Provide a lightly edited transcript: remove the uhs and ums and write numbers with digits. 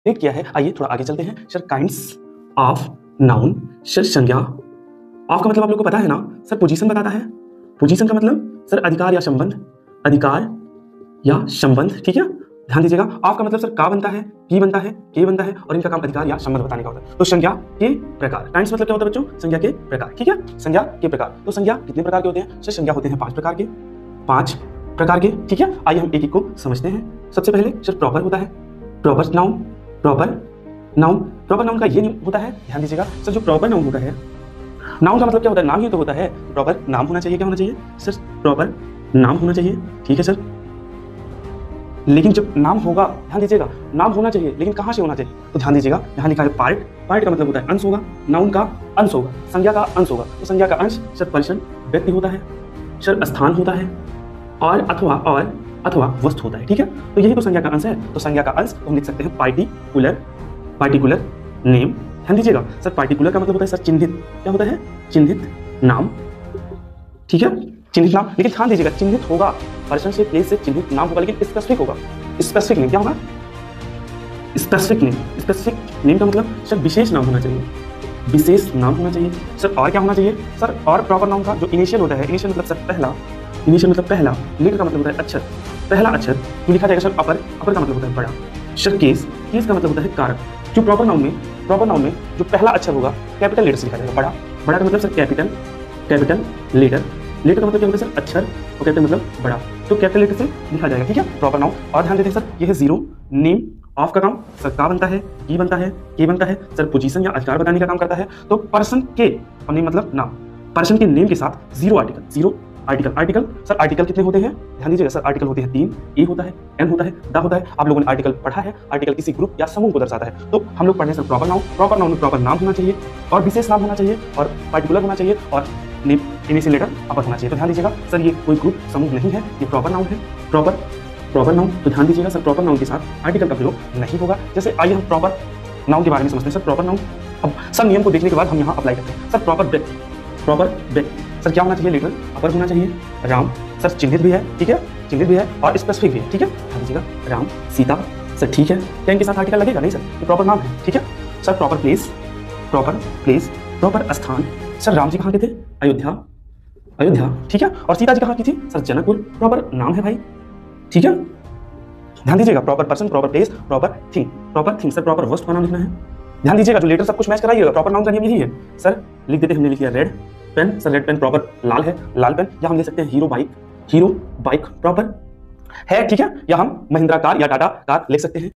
Date किया है। आइए थोड़ा आगे चलते हैं sir. Kinds of noun sir संज्ञा। ऑफ का मतलब आप लोग को पता है ना सर, पोजीशन बताता है। पोजीशन का मतलब सर अधिकार या संबंध, अधिकार या संबंध, ठीक है। ध्यान दीजिएगा, ऑफ का मतलब सर का बनता है, की बनता है, के बनता है और इनका काम अधिकार या संबंध बताने का होता है। तो संज्ञा के प्रकार, काइंड्स मतलब क्या होता है बच्चों, संज्ञा के प्रकार, ठीक है। संज्ञा के प्रकार, तो संज्ञा कितने प्रकार के होते हैं सर? संज्ञा होते हैं 5 प्रकार के, 5 प्रकार के, ठीक है। आइए हम एक एक को समझते हैं। सबसे पहले सर प्रॉपर होता है, proper noun, proper noun. Proper noun का ये होता है, ध्यान दीजिएगा सर, जो प्रॉपर नाउन होता है, नाउन का मतलब क्या होता है, नाम ही तो होता है। प्रॉपर नाम होना चाहिए, क्या होना चाहिए सर? प्रॉपर नाम होना चाहिए, ठीक है सर। लेकिन जब नाम होगा, ध्यान दीजिएगा, नाम होना चाहिए लेकिन कहाँ से होना चाहिए? तो ध्यान दीजिएगा, यहाँ लिखा है पार्ट। पार्ट का मतलब होता है अंश होगा, नाउन का अंश होगा, संज्ञा का अंश होगा। तो संज्ञा का अंश सर पर्सन, व्यक्ति होता है, सर स्थान होता है, और अथवा वस्तु होता है, ठीक है। तो यही तो संज्ञा का अंश है। तो संज्ञा का अंश हम लिख सकते हैं पार्टिकुलर, पार्टिकुलर नेम। ध्यान दीजिएगा सर, पार्टिकुलर का मतलब होता है सर चिन्हित, क्या होता है? चिन्हित नाम, ठीक है, चिन्हित नाम। लेकिन ध्यान दीजिएगा, चिन्हित होगा, पर्सन से, प्लेस से चिन्हित नाम होगा, लेकिन स्पेसिफिक होगा। स्पेसिफिक नेम क्या होगा? Specific name. स्पेसिफिक नेम का मतलब सर विशेष नाम होना चाहिए, विशेष नाम होना चाहिए सर। और क्या होना चाहिए सर? और प्रॉपर नाउन का जो इनिशियल होता है, इनिशियल मतलब सर पहला, इनिशियल मतलब पहला, लेटर का मतलब होता है अक्षर, पहला अक्षर जो लिखा जाएगा सर अपर, अपर का मतलब होता है बड़ा। सर केस, केस का मतलब होता है कारक। जो प्रॉपर नाउन में जो पहला अक्षर होगा कैपिटल लेटर से लिखा जाएगा, बड़ा। बड़ा का मतलब sir capital, capital letter, letter का मतलब क्या होता है सर? अक्षर, और कैपिटल मतलब बड़ा, तो कैपिटल लेटर से लिखा जाएगा, ठीक है, प्रॉपर नाउन। और ध्यान देते हैं सर, ये है जीरो नेम। ऑफ का काम सर का बनता है, की बनता है, के बनता है सर, पोजीशन या अधिकार बताने का काम करता है। तो पर्सन के, और नेम मतलब नाम, पर्सन के नेम के साथ zero article, zero article. Article sir, article कितने होते हैं? ध्यान दीजिएगा सर, आर्टिकल होते हैं 3। ए होता है, एन होता है, दा होता है। आप लोगों ने आर्टिकल पढ़ा है, आर्टिकल किसी ग्रुप या समूह को दर्शाता है। तो हम लोग पढ़े sir proper noun. Proper noun में प्रॉपर नाम होना चाहिए, और विशेष नाम होना चाहिए, और पार्टिकुलर होना चाहिए, और नेम इनिशियल लेटर अपर होना चाहिए। तो ध्यान दीजिएगा सर, ये कोई ग्रुप समूह नहीं है, ये प्रॉपर नाउन है, प्रॉपर नाउन। तो ध्यान दीजिएगा सर, प्रॉपर नाउन के साथ आर्टिकल का प्रयोग नहीं होगा। जैसे आइए हम प्रॉपर नाउन के बारे में समझते हैं सर। प्रॉपर नाउन, अब सब नियम को देखने के बाद हम यहाँ अप्लाई करते हैं सर। प्रॉपर व्यक्ति, प्रॉपर व्यक्ति सर क्या होना चाहिए? लेटर अपर होना चाहिए। राम सर चिन्हित भी है, ठीक है, चिन्हित भी है और स्पेसिफिक भी है, ठीक है। ध्यान दीजिएगा, राम, सीता सर, ठीक है। क्या इनके साथ आर्टिकल लगेगा? नहीं सर, ये प्रॉपर नाम है, ठीक है sir. Proper place, proper place, proper स्थान सर, राम जी कहाँ के थे? अयोध्या, अयोध्या, ठीक है। और सीता जी कहाँ की थी सर? जनकपुर। प्रॉपर नाम है भाई, ठीक है। ध्यान दीजिएगा, proper person, proper place, proper thing sir, proper वस्तु का नाम लिखना है। ध्यान दीजिएगा, जो लेटर सब कुछ मैच कराइएगा, प्रॉपर नाउन का नियम यही है सर। लिख देते, हमने लिख लिया red pen sir, red pen proper लाल है, लाल पेन। या हम ले सकते हैं Hero bike, Hero bike proper है, ठीक है। या हम महिंद्रा कार या टाटा कार लिख सकते हैं।